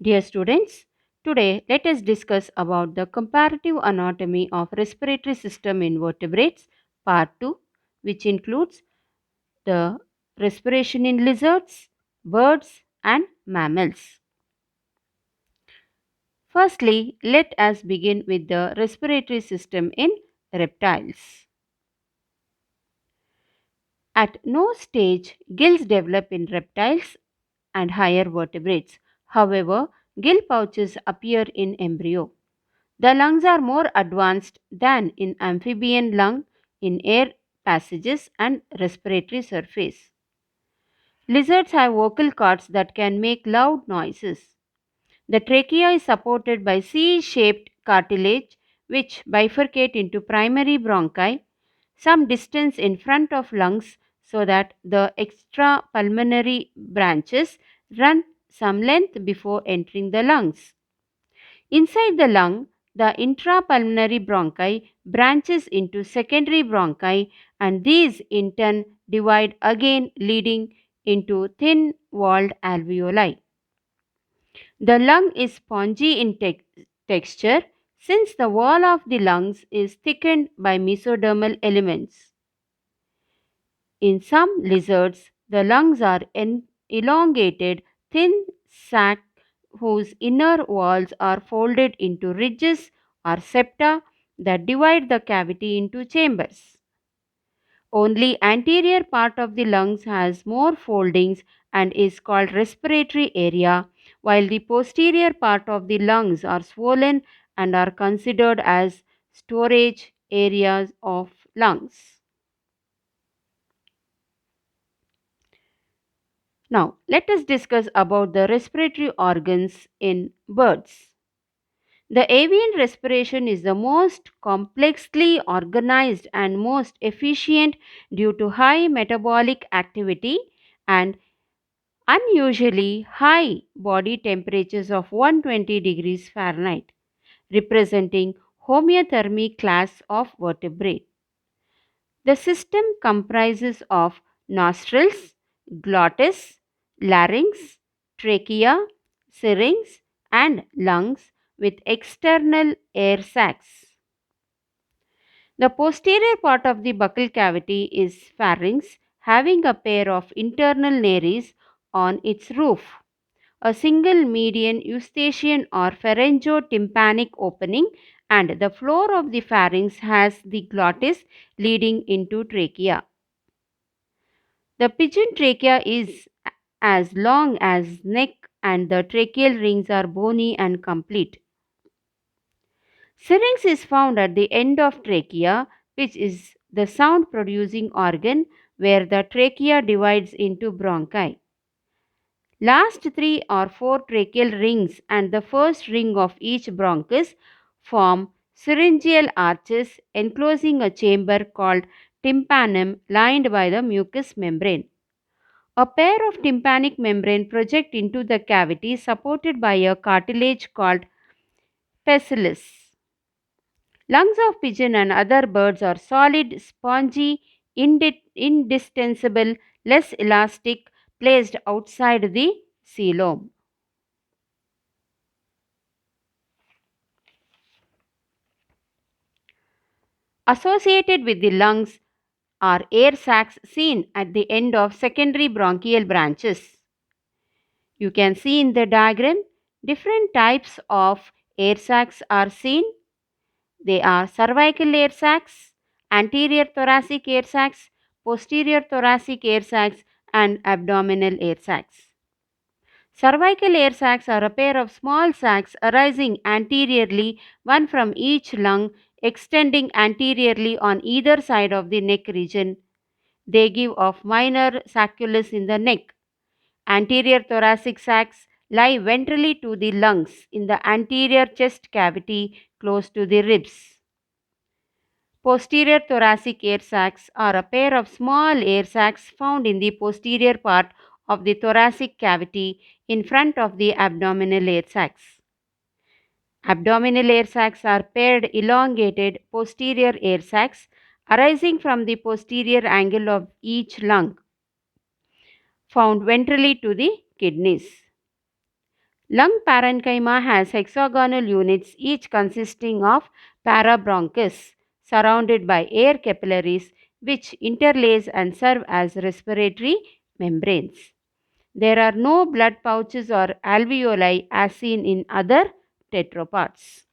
Dear students, today let us discuss about the comparative anatomy of respiratory system in vertebrates part 2, which includes the respiration in lizards, birds and mammals. Firstly, let us begin with the respiratory system in reptiles. At no stage gills develop in reptiles and higher vertebrates. However, gill pouches appear in embryo. The lungs are more advanced than in amphibian lung in air passages and respiratory surface. Lizards have vocal cords that can make loud noises. The trachea is supported by C-shaped cartilage which bifurcate into primary bronchi some distance in front of lungs so that the extrapulmonary branches run some length before entering the lungs. Inside the lung, the intrapulmonary bronchi branches into secondary bronchi and these in turn divide again leading into thin-walled alveoli. The lung is spongy in texture since the wall of the lungs is thickened by mesodermal elements. In some lizards, the lungs are elongated, thin sac whose inner walls are folded into ridges or septa that divide the cavity into chambers. Only anterior part of the lungs has more foldings and is called respiratory area, while the posterior part of the lungs are swollen and are considered as storage areas of lungs. Now, let us discuss about the respiratory organs in birds. The avian respiration is the most complexly organized and most efficient due to high metabolic activity and unusually high body temperatures of 120 degrees Fahrenheit, representing homeothermy class of vertebrate. The system comprises of nostrils, glottis, larynx, trachea, syrinx and lungs with external air sacs. The posterior part of the buccal cavity is pharynx having a pair of internal nares on its roof, a single median eustachian or pharyngotympanic opening and the floor of the pharynx has the glottis leading into trachea. The pigeon trachea is as long as neck and the tracheal rings are bony and complete. Syrinx is found at the end of trachea, which is the sound producing organ where the trachea divides into bronchi. Last three or four tracheal rings and the first ring of each bronchus form syringeal arches enclosing a chamber called tympanum lined by the mucous membrane. A pair of tympanic membrane project into the cavity supported by a cartilage called pecillus. Lungs of pigeon and other birds are solid, spongy, indistensible, less elastic, placed outside the coelom. Associated with the lungs are air sacs seen at the end of secondary bronchial branches. You can see in the diagram different types of air sacs are seen. They are cervical air sacs, anterior thoracic air sacs, posterior thoracic air sacs and abdominal air sacs. Cervical air sacs are a pair of small sacs arising anteriorly, one from each lung, extending anteriorly on either side of the neck region. They give off minor sacculus in the neck. Anterior thoracic sacs lie ventrally to the lungs in the anterior chest cavity close to the ribs. Posterior thoracic air sacs are a pair of small air sacs found in the posterior part of the thoracic cavity in front of the abdominal air sacs. Abdominal air sacs are paired elongated posterior air sacs arising from the posterior angle of each lung, found ventrally to the kidneys. Lung parenchyma has hexagonal units, each consisting of parabronchus, surrounded by air capillaries, which interlace and serve as respiratory membranes. There are no blood pouches or alveoli as seen in other tetrapods.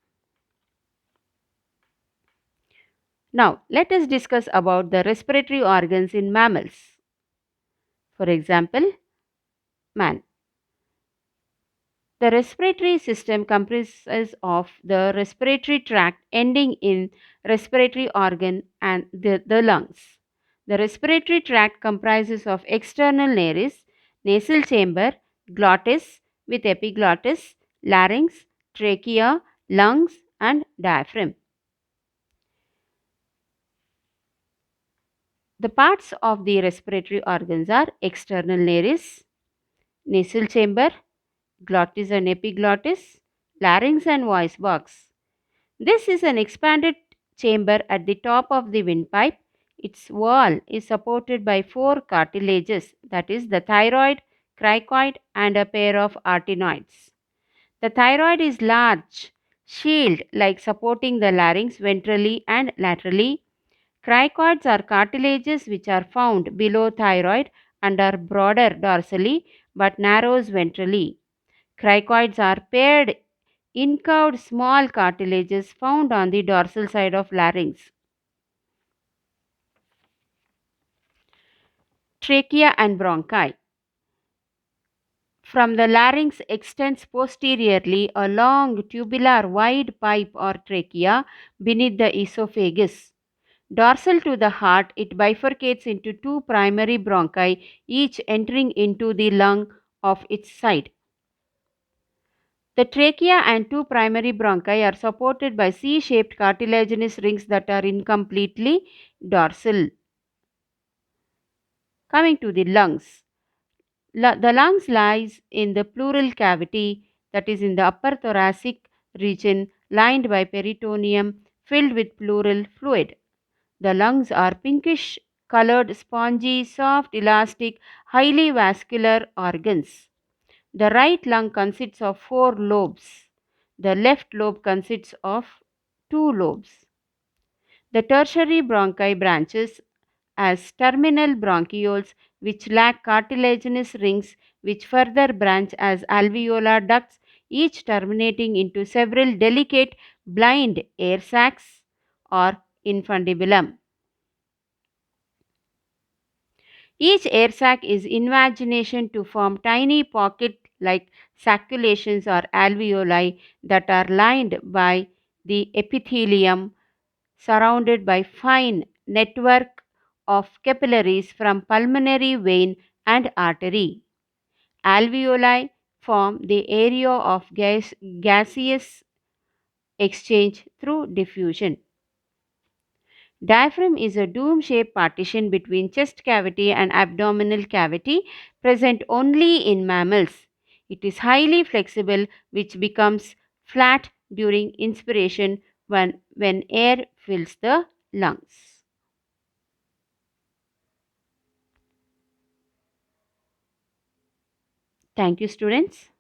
Now, let us discuss about the respiratory organs in mammals. For example, man. The respiratory system comprises of the respiratory tract ending in respiratory organ and the lungs. The respiratory tract comprises of external nares, nasal chamber, glottis with epiglottis, larynx, trachea, lungs and diaphragm. The parts of the respiratory organs are external nares, nasal chamber, glottis and epiglottis, larynx and voice box. This is an expanded chamber at the top of the windpipe. Its wall is supported by four cartilages, that is, the thyroid, cricoid, and a pair of arytenoids. The thyroid is large, shield like supporting the larynx ventrally and laterally. Cricoids are cartilages which are found below thyroid and are broader dorsally but narrows ventrally. Cricoids are paired incurved small cartilages found on the dorsal side of larynx. Trachea and bronchi. From the larynx extends posteriorly a long tubular wide pipe or trachea beneath the esophagus. Dorsal to the heart, it bifurcates into two primary bronchi, each entering into the lung of its side. The trachea and two primary bronchi are supported by C-shaped cartilaginous rings that are incompletely dorsal. Coming to the lungs. The lungs lies in the pleural cavity, that is in the upper thoracic region, lined by peritoneum filled with pleural fluid. The lungs are pinkish colored, spongy, soft, elastic, highly vascular organs. The right lung consists of four lobes. The left lobe consists of two lobes. The tertiary bronchi branches as terminal bronchioles which lack cartilaginous rings which further branch as alveolar ducts, each terminating into several delicate blind air sacs or infundibulum. Each air sac is invagination to form tiny pocket-like sacculations or alveoli that are lined by the epithelium surrounded by fine network of capillaries from pulmonary vein and artery. Alveoli form the area of gaseous exchange through diffusion. Diaphragm is a dome-shaped partition between chest cavity and abdominal cavity present only in mammals. It is highly flexible which becomes flat during inspiration when air fills the lungs. Thank you, students.